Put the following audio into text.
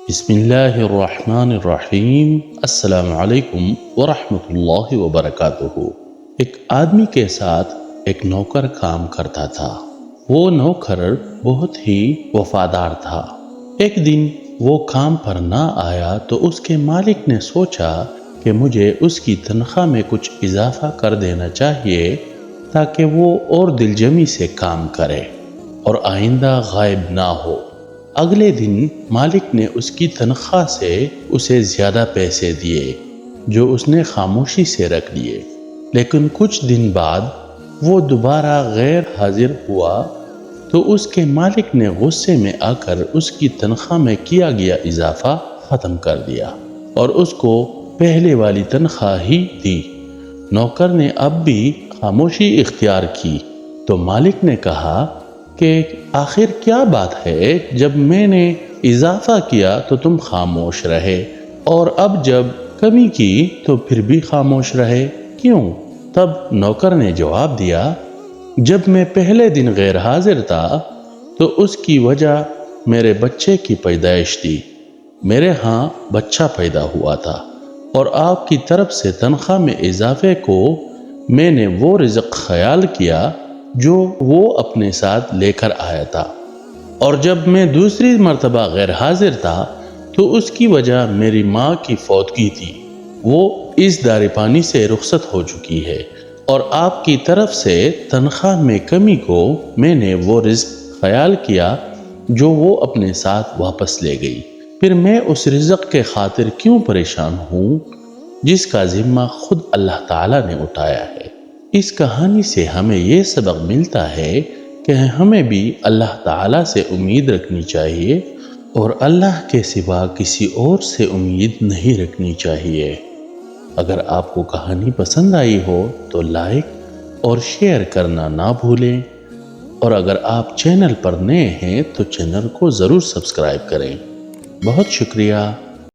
بسم اللہ الرحمن الرحیم۔ السلام علیکم ورحمۃ اللہ وبرکاتہ۔ ایک آدمی کے ساتھ ایک نوکر کام کرتا تھا۔ وہ نوکر بہت ہی وفادار تھا۔ ایک دن وہ کام پر نہ آیا تو اس کے مالک نے سوچا کہ مجھے اس کی تنخواہ میں کچھ اضافہ کر دینا چاہیے تاکہ وہ اور دلجمی سے کام کرے اور آئندہ غائب نہ ہو۔ اگلے دن مالک نے اس کی تنخواہ سے اسے زیادہ پیسے دیے جو اس نے خاموشی سے رکھ لیے، لیکن کچھ دن بعد وہ دوبارہ غیر حاضر ہوا تو اس کے مالک نے غصے میں آ کر اس کی تنخواہ میں کیا گیا اضافہ ختم کر دیا اور اس کو پہلے والی تنخواہ ہی دی۔ نوکر نے اب بھی خاموشی اختیار کی تو مالک نے کہا کہ آخر کیا بات ہے، جب میں نے اضافہ کیا تو تم خاموش رہے اور اب جب کمی کی تو پھر بھی خاموش رہے، کیوں؟ تب نوکر نے جواب دیا، جب میں پہلے دن غیر حاضر تھا تو اس کی وجہ میرے بچے کی پیدائش تھی۔ میرے ہاں بچہ پیدا ہوا تھا اور آپ کی طرف سے تنخواہ میں اضافے کو میں نے وہ رزق خیال کیا جو وہ اپنے ساتھ لے کر آیا تھا، اور جب میں دوسری مرتبہ غیر حاضر تھا تو اس کی وجہ میری ماں کی فوتگی تھی۔ وہ اس دار پانی سے رخصت ہو چکی ہے اور آپ کی طرف سے تنخواہ میں کمی کو میں نے وہ رزق خیال کیا جو وہ اپنے ساتھ واپس لے گئی۔ پھر میں اس رزق کے خاطر کیوں پریشان ہوں جس کا ذمہ خود اللہ تعالیٰ نے اٹھایا ہے۔ اس کہانی سے ہمیں یہ سبق ملتا ہے کہ ہمیں بھی اللہ تعالیٰ سے امید رکھنی چاہیے اور اللہ کے سوا کسی اور سے امید نہیں رکھنی چاہیے۔ اگر آپ کو کہانی پسند آئی ہو تو لائک اور شیئر کرنا نہ بھولیں، اور اگر آپ چینل پر نئے ہیں تو چینل کو ضرور سبسکرائب کریں۔ بہت شکریہ۔